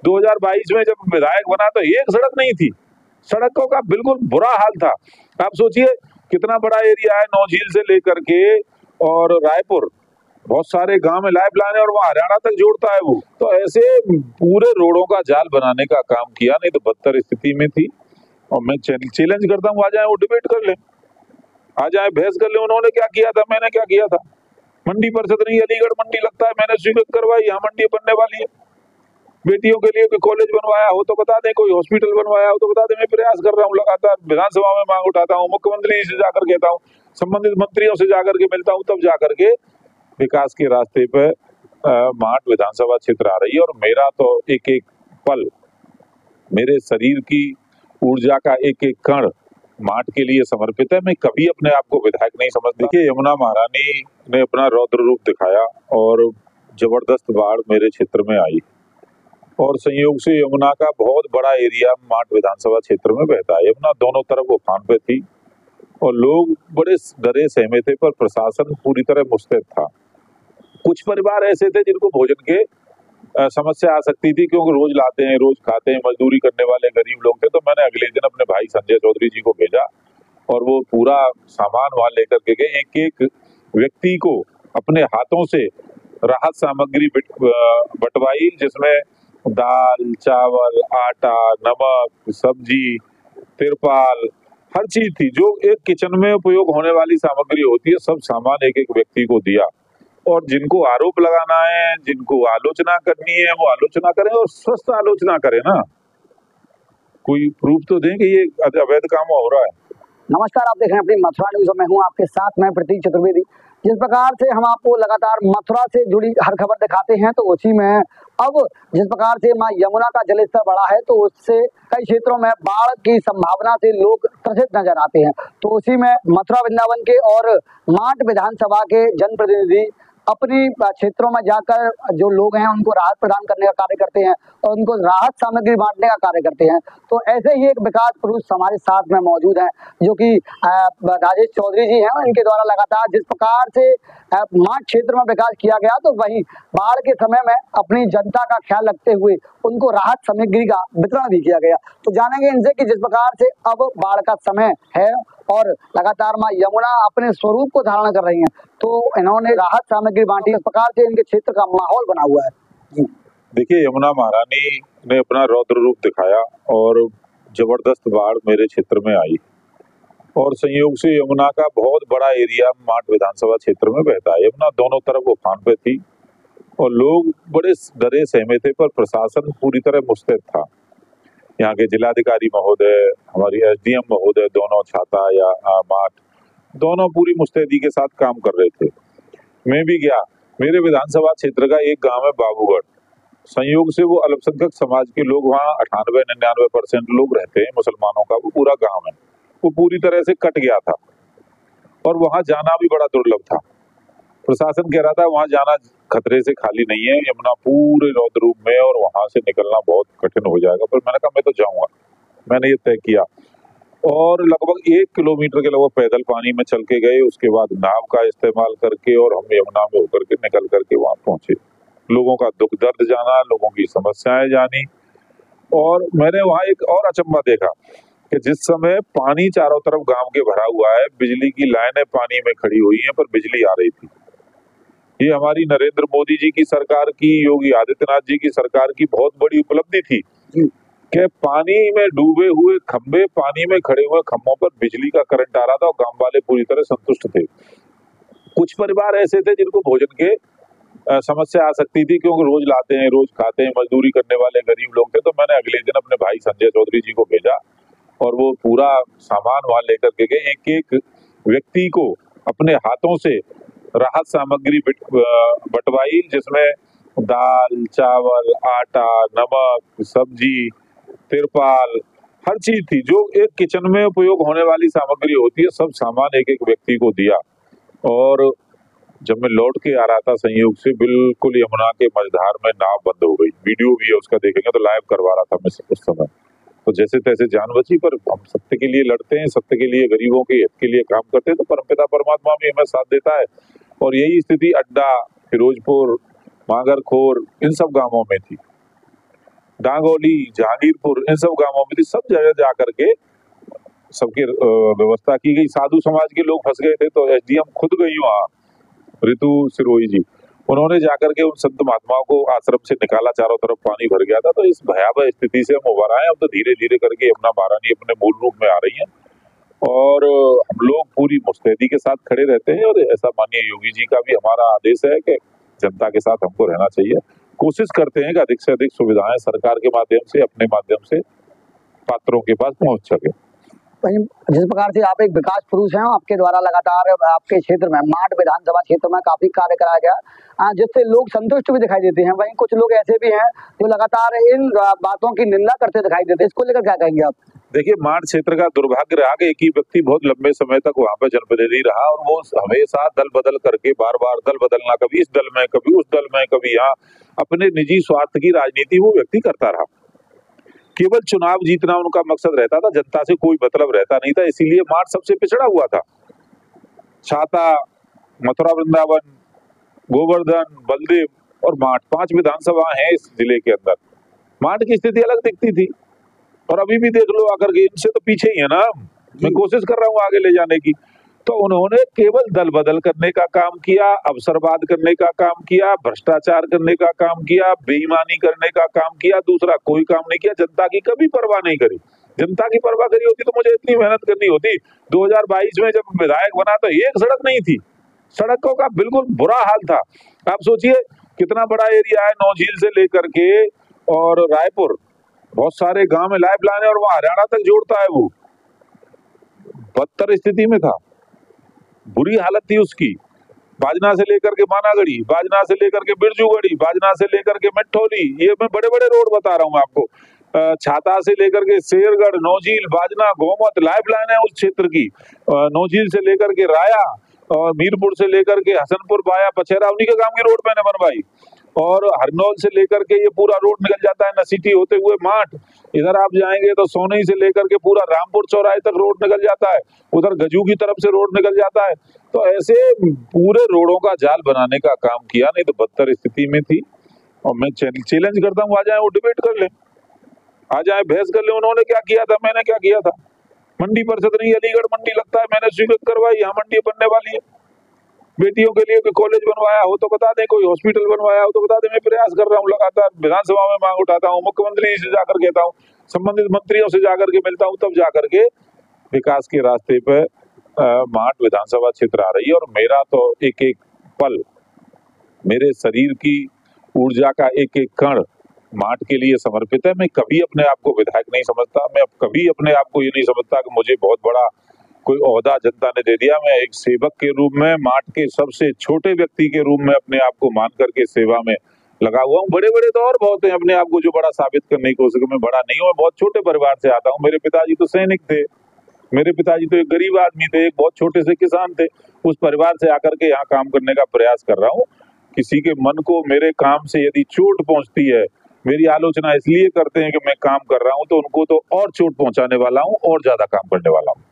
2022 में जब विधायक बना तो एक सड़क नहीं थी, सड़कों का बिल्कुल बुरा हाल था। आप सोचिए कितना बड़ा एरिया है, नौझील से लेकर के और रायपुर, बहुत सारे गांव में लाइफ लाइन है और वहाँ हरियाणा तक जोड़ता है वो। तो ऐसे पूरे रोडों का जाल बनाने का काम किया, नहीं तो बदतर स्थिति में थी। और मैं चैलेंज करता हूँ, आ जाए वो डिबेट कर ले, आ जाए बहस कर ले, उन्होंने क्या किया था, मैंने क्या किया था। मंडी परिषद नहीं, अलीगढ़ मंडी लगता है, मैंने स्वीकृत करवाई, यहाँ मंडी बनने वाली है। बेटियों के लिए कोई कॉलेज बनवाया हो तो बता दें, कोई हॉस्पिटल बनवाया हो तो बता दें। मैं प्रयास कर रहा हूँ लगातार, विधानसभा में मांग उठाता हूँ, मुख्यमंत्री से जाकर कहता हूँ, संबंधित मंत्रियों से जाकर के मिलता हूँ, तब जाकर के विकास के रास्ते पे माट विधानसभा क्षेत्र आ रही है। और मेरा तो एक एक पल, मेरे शरीर की ऊर्जा का एक एक कण माट के लिए समर्पित है। मैं कभी अपने आप को विधायक नहीं समझती। देखिए, यमुना महारानी ने अपना रौद्र रूप दिखाया और जबरदस्त बाढ़ मेरे क्षेत्र में आई और संयोग से यमुना का बहुत बड़ा एरिया माट विधानसभा क्षेत्र में बहता है। यमुना दोनों तरफ उफान पे थी और लोग बड़े डरे सहमे थे, पर प्रशासन पूरी तरह मुस्तैद था। कुछ परिवार ऐसे थे जिनको भोजन के समस्या आ सकती थी, क्योंकि रोज लाते हैं, रोज खाते हैं, मजदूरी करने वाले गरीब लोग थे। तो मैंने अगले दिन अपने भाई संजय चौधरी जी को भेजा और वो पूरा सामान वहां लेकर के गए। एक एक व्यक्ति को अपने हाथों से राहत सामग्री बंटवाई, जिसमें दाल, चावल, आटा, नमक, सब्जी, तिरपाल, हर चीज थी जो एक किचन में उपयोग होने वाली सामग्री होती है। सब सामान एक एक व्यक्ति को दिया। और जिनको आरोप लगाना है, जिनको आलोचना करनी है, वो आलोचना करें और स्वस्थ आलोचना करें ना, कोई प्रूफ तो दें कि ये अवैध काम हो रहा है। नमस्कार, आप देख रहे हैं अपनी मथुरा न्यूज। मैं हूं आपके साथ, मैं प्रतीक चतुर्वेदी। जिस प्रकार से हम आपको लगातार मथुरा से जुड़ी हर खबर दिखाते हैं, तो उसी में अब जिस प्रकार से मां यमुना का जलस्तर बढ़ा है, तो उससे कई क्षेत्रों में बाढ़ की संभावना से लोग त्रसित नजर आते हैं। तो उसी में मथुरा वृंदावन के और माट विधानसभा के जनप्रतिनिधि अपनी क्षेत्रों में जाकर जो लोग हैं उनको राहत प्रदान करने का कार्य करते हैं और उनको राहत सामग्री बांटने का कार्य करते हैं। तो ऐसे ही एक विकास पुरुष हमारे साथ में मौजूद हैं, जो कि राजेश चौधरी जी हैं। इनके द्वारा लगातार जिस प्रकार से माट क्षेत्र में विकास किया गया, तो वहीं बाढ़ के समय में अपनी जनता का ख्याल रखते हुए उनको राहत सामग्री का वितरण भी किया गया। तो जानेंगे इनसे कि जिस प्रकार से अब बाढ़ का समय है और लगातार मां यमुना अपने स्वरूप को धारण कर रही हैं, तो इन्होंने राहत सामग्री बांटी। इस प्रकार से इनके क्षेत्र का माहौल बना हुआ है। देखिए, यमुना महारानी ने अपना रौद्र रूप दिखाया और जबरदस्त बाढ़ मेरे क्षेत्र में आई और संयोग से यमुना का बहुत बड़ा एरिया माट विधानसभा क्षेत्र में बहता है। यमुना दोनों तरफ उफान पे थी और लोग बड़े डरे सहमे थे, पर प्रशासन पूरी तरह मुस्तैद था। यहाँ के जिलाधिकारी महोदय, हमारी एसडीएम महोदय, दोनों छाता या माट, दोनों पूरी मुस्तैदी के साथ काम कर रहे थे। मैं भी गया। मेरे विधानसभा क्षेत्र का एक गांव है बाबूगढ़। संयोग से वो अल्पसंख्यक समाज के लोग वहाँ 98-99% लोग रहते हैं, मुसलमानों का वो पूरा गांव है। वो पूरी तरह से कट गया था और वहां जाना भी बड़ा दुर्लभ था। प्रशासन कह रहा था वहां जाना खतरे से खाली नहीं है, यमुना पूरे रौद्र रूप में और वहां से निकलना बहुत कठिन हो जाएगा। पर मैंने कहा मैं तो जाऊंगा। मैंने ये तय किया और लगभग 1 किलोमीटर के लगभग पैदल पानी में चल के गए। उसके बाद नाव का इस्तेमाल करके और हम यमुना में होकर के निकल करके वहां पहुंचे। लोगों का दुख दर्द जाना, लोगों की समस्याएं जानी। और मैंने वहां एक और अचंभा देखा कि जिस समय पानी चारों तरफ गांव के भरा हुआ है, बिजली की लाइनें पानी में खड़ी हुई हैं, पर बिजली आ रही थी। ये हमारी नरेंद्र मोदी जी की सरकार की, योगी आदित्यनाथ जी की सरकार की बहुत बड़ी उपलब्धि थी कि पानी में डूबे हुए खंबे, पानी में खड़े हुए खंभों पर बिजली का करंट आ रहा था और गांव वाले पूरी तरह संतुष्ट थे। कुछ परिवार ऐसे थे जिनको भोजन के समस्या आ सकती थी, क्योंकि रोज लाते हैं, रोज खाते हैं, मजदूरी करने वाले गरीब लोग थे। तो मैंने अगले दिन अपने भाई संजय चौधरी जी को भेजा और वो पूरा सामान वहां लेकर के गए। एक एक व्यक्ति को अपने हाथों से राहत सामग्री बंटवाई, जिसमें दाल, चावल, आटा, नमक, सब्जी, तिरपाल, हर चीज थी जो एक किचन में उपयोग होने वाली सामग्री होती है। सब सामान एक एक व्यक्ति को दिया। और जब मैं लौट के आ रहा था, संयोग से बिल्कुल यमुना के मझधार में नाव बंद हो गई। वीडियो भी है उसका, देखेंगे तो लाइव करवा रहा था मैं उस समय। तो जैसे तैसे जान बची, पर हम सत्य के लिए लड़ते हैं, सत्य के लिए, गरीबों के हित के लिए काम करते हैं, तो परमपिता परमात्मा भी हमें साथ देता है। और यही स्थिति अड्डा, फिरोजपुर, मांगरखोर, इन सब गांवों में थी। डांगोली, जहांगीरपुर, इन सब गांवों में थी। सब जगह जाकर के सबकी व्यवस्था की गई। साधु समाज के लोग फंस गए थे तो एसडीएम खुद गई वहां, ऋतु सिरोही जी, उन्होंने जाकर के उन संत महात्माओं को आश्रम से निकाला, चारों तरफ पानी भर गया था। तो इस भयावह स्थिति से हम उभर आए। अब तो धीरे धीरे करके यमुना महारानी अपने मूल रूप में आ रही हैं और हम लोग पूरी मुस्तैदी के साथ खड़े रहते हैं। और ऐसा माननीय योगी जी का भी हमारा आदेश है कि जनता के साथ हमको रहना चाहिए। कोशिश करते हैं कि अधिक से अधिक सुविधाएं सरकार के माध्यम से, अपने माध्यम से पात्रों के पास पहुंच सके। वहीं जिस प्रकार से आप एक विकास पुरुष हैं, आपके द्वारा लगातार आपके क्षेत्र में, माट विधानसभा क्षेत्र में काफी कार्य कराया गया, जिससे लोग संतुष्ट भी दिखाई देते हैं। वहीं कुछ लोग ऐसे भी हैं जो लगातार इन बातों की निंदा करते दिखाई देते हैं। इसको लेकर क्या कहेंगे आप? देखिए, माट क्षेत्र का दुर्भाग्य रहा कि एक ही व्यक्ति बहुत लंबे समय तक वहां पर जनप्रतिनिधि रहा और वो हमेशा दल बदल करके, बार बार दल बदलना, कभी इस दल में, कभी उस दल में, कभी यहाँ, अपने निजी स्वार्थ की राजनीति वो व्यक्ति करता रहा। केवल चुनाव जीतना उनका मकसद रहता था, जनता से कोई मतलब रहता नहीं था। इसीलिए माट सबसे पिछड़ा हुआ था। छाता, मथुरा वृंदावन, गोवर्धन, बलदेव और माट, 5 विधानसभा हैं इस जिले के अंदर। माट की स्थिति अलग दिखती थी और अभी भी देख लो आकर के, इनसे तो पीछे ही है ना। मैं कोशिश कर रहा हूँ आगे ले जाने की। तो उन्होंने केवल दल बदल करने का काम किया, अवसरवाद करने का काम किया, भ्रष्टाचार करने का काम किया, बेईमानी करने का काम किया, दूसरा कोई काम नहीं किया। जनता की कभी परवाह नहीं करी। जनता की परवाह करी होती तो मुझे इतनी मेहनत करनी होती। 2022 में जब विधायक बना तो एक सड़क नहीं थी, सड़कों का बिल्कुल बुरा हाल था। आप सोचिए कितना बड़ा एरिया है, नौझील से लेकर के और रायपुर, बहुत सारे गांव में लाइफ लाइन है और वहां हरियाणा तक जोड़ता है। वो बदतर स्थिति में था, बुरी हालत थी उसकी। बाजना से लेकर के मानागढ़ी, बाजना से लेकर के बिरजूगढ़ी, बाजना से लेकर के मेट्ठोली, ये मैं बड़े बड़े रोड बता रहा हूँ आपको। छाता से लेकर के शेरगढ़, नौझील, बाजना, गोमत, लाइफ लाइन है उस क्षेत्र की। नौझील से लेकर के राया और मीरपुर से लेकर के हसनपुर वाया पचेरा, उन्हीं के काम की रोड मैंने बनवाई। और हरनौल से लेकर के ये पूरा रोड निकल जाता है नसीटी होते हुए माट। इधर आप जाएंगे तो सोनई से लेकर के पूरा रामपुर चौराहे तक रोड निकल जाता है, उधर गजू की तरफ से रोड निकल जाता है। तो ऐसे पूरे रोडों का जाल बनाने का काम किया, नहीं तो बदतर स्थिति में थी। और मैं चैलेंज करता हूँ, आ जाए वो डिबेट कर ले, आ जाए बहस कर ले। उन्होंने क्या किया था, मैंने क्या किया था। मंडी परिषद नहीं, अलीगढ़ मंडी लगता है, मैंने स्वीकृत करवाई, यहाँ मंडी बनने वाली है। बेटियों के लिए कोई कॉलेज बनवाया हो तो बता दें, कोई हॉस्पिटल बनवाया हो तो बता दें। मैं प्रयास कर रहा हूँ, लगातार विधानसभा में मांग उठाता हूँ, मुख्यमंत्री जी से जाकर कहता हूँ, संबंधित मंत्रियों से जाकर के मिलता हूँ, तब जाकर के विकास के रास्ते पे माट विधानसभा क्षेत्र आ रही है। और मेरा तो एक एक पल, मेरे शरीर की ऊर्जा का एक एक कण माट के लिए समर्पित है। मैं कभी अपने आप को विधायक नहीं समझता, मैं कभी अपने आप को ये नहीं समझता कि मुझे बहुत बड़ा कोई ओहदा जनता ने दे दिया। मैं एक सेवक के रूप में, माट के सबसे छोटे व्यक्ति के रूप में अपने आप को मान करके सेवा में लगा हुआ हूँ। बड़े बड़े तो और बहुत हैं अपने आप को जो बड़ा साबित करने की कोशिश। मैं बड़ा नहीं हूँ, मैं बहुत छोटे परिवार से आता हूँ। मेरे पिताजी तो सैनिक थे, मेरे पिताजी तो एक गरीब आदमी थे, एक बहुत छोटे से किसान थे। उस परिवार से आकर के यहाँ काम करने का प्रयास कर रहा हूँ। किसी के मन को मेरे काम से यदि चोट पहुंचती है, मेरी आलोचना इसलिए करते हैं कि मैं काम कर रहा हूं, तो उनको तो और चोट पहुंचाने वाला हूं और ज्यादा काम करने वाला हूं।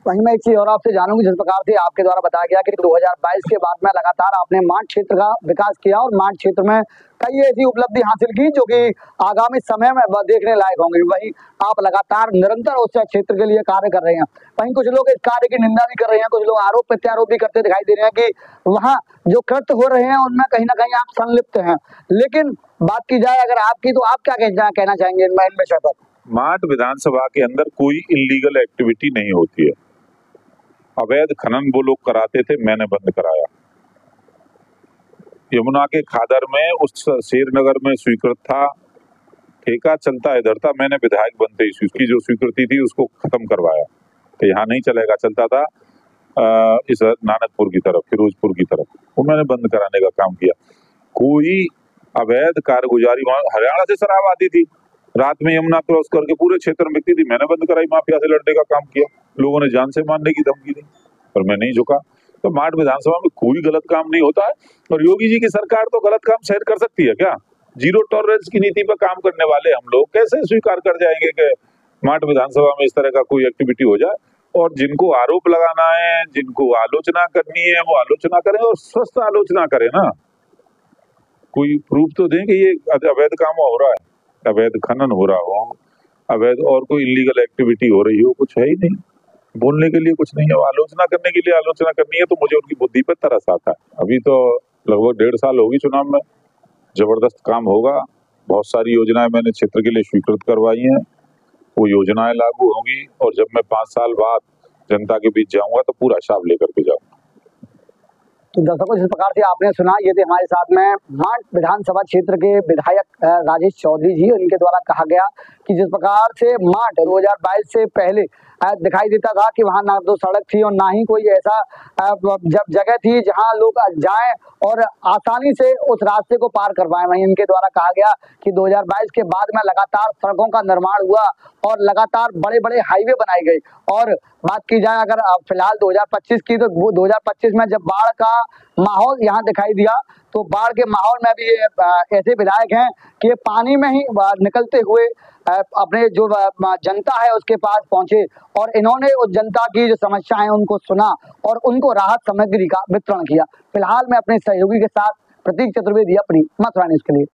वहीं मैं एक चीज और आपसे जानूंगी, जिस प्रकार से आपके द्वारा बताया गया कि 2022 के बाद में लगातार आपने माट क्षेत्र का विकास किया और माट क्षेत्र में कई ऐसी उपलब्धि हासिल की जो कि आगामी समय में देखने लायक होंगी। वहीं आप लगातार निरंतर उस क्षेत्र के लिए कार्य कर रहे हैं। वहीं कुछ लोग इस कार्य की निंदा भी कर रहे हैं, कुछ लोग आरोप प्रत्यारोप भी करते दिखाई दे रहे हैं कि वहाँ जो कृत्य हो रहे हैं उनमें कहीं ना कहीं आप संलिप्त हैं। लेकिन बात की जाए अगर आपकी, तो आप क्या कहना चाहेंगे इन विषय पर? माट विधानसभा के अंदर कोई इलीगल एक्टिविटी नहीं होती है। अवैध खनन वो लोग कराते थे, मैंने बंद कराया। यमुना के खादर में, उस शेरनगर में स्वीकृत था, ठेका चलता इधर था। मैंने विधायक बनते ही उसकी जो स्वीकृति थी उसको खत्म करवाया। तो यहाँ नहीं चलेगा, चलता था इस नानकपुर की तरफ, फिरोजपुर की तरफ, वो मैंने बंद कराने का काम किया। कोई अवैध कारगुजारी, वहां हरियाणा से शराब आती थी, रात में यमुना क्रॉस करके पूरे क्षेत्र में बिकती थी, मैंने बंद कराई। माफिया से लड़ने का काम किया, लोगों ने जान से मारने की धमकी दी, पर मैं नहीं झुका। तो माट विधानसभा में कोई गलत काम नहीं होता है। और योगी जी की सरकार तो गलत काम सहन कर सकती है क्या? जीरो टॉलरेंस की नीति पर काम करने वाले हम लोग कैसे स्वीकार कर जाएंगे कि माट विधानसभा में इस तरह का कोई एक्टिविटी हो जाए? और जिनको आरोप लगाना है, जिनको आलोचना करनी है, वो आलोचना करें और स्वस्थ आलोचना करें ना। कोई प्रूफ तो दें कि ये अवैध काम हो रहा है। अवैध खनन हो रहा हो, अवैध और कोई इलीगल एक्टिविटी हो रही हो, कुछ है ही नहीं। बोलने के लिए कुछ नहीं है, आलोचना करने के लिए आलोचना करनी है तो मुझे उनकी बुद्धि पर तरस आता है। अभी तो लगभग 1.5 साल होगी चुनाव में, जबरदस्त काम होगा। बहुत सारी योजनाएं मैंने क्षेत्र के लिए स्वीकृत करवाई हैं, वो योजनाएं लागू होंगी और जब मैं 5 साल बाद जनता के बीच जाऊंगा तो पूरा हिसाब लेकर के जाऊंगा। तो दर्शकों, जिस प्रकार से आपने सुना, ये थे हमारे साथ में मांड विधानसभा क्षेत्र के विधायक राजेश चौधरी जी। उनके द्वारा कहा गया कि जिस प्रकार से मांड 2022 से पहले दिखाई देता था कि वहां ना तो सड़क थी और ना ही कोई ऐसा जब जगह थी जहां लोग जाएं और आसानी से उस रास्ते को पार कर पाए। वहीं इनके द्वारा कहा गया कि 2022 के बाद में लगातार सड़कों का निर्माण हुआ और लगातार बड़े बड़े हाईवे बनाए गए। और बात की जाए अगर फिलहाल 2025 की, तो 2025 में जब बाढ़ का माहौल यहाँ दिखाई दिया, तो बाढ़ के माहौल में भी ऐसे विधायक हैं कि पानी में ही निकलते हुए अपने जो जनता है उसके पास पहुंचे और इन्होंने उस जनता की जो समस्या है उनको सुना और उनको राहत सामग्री का वितरण किया। फिलहाल मैं अपने सहयोगी के साथ प्रतीक चतुर्वेदी, अपनी मथुरा न्यूज़ के लिए।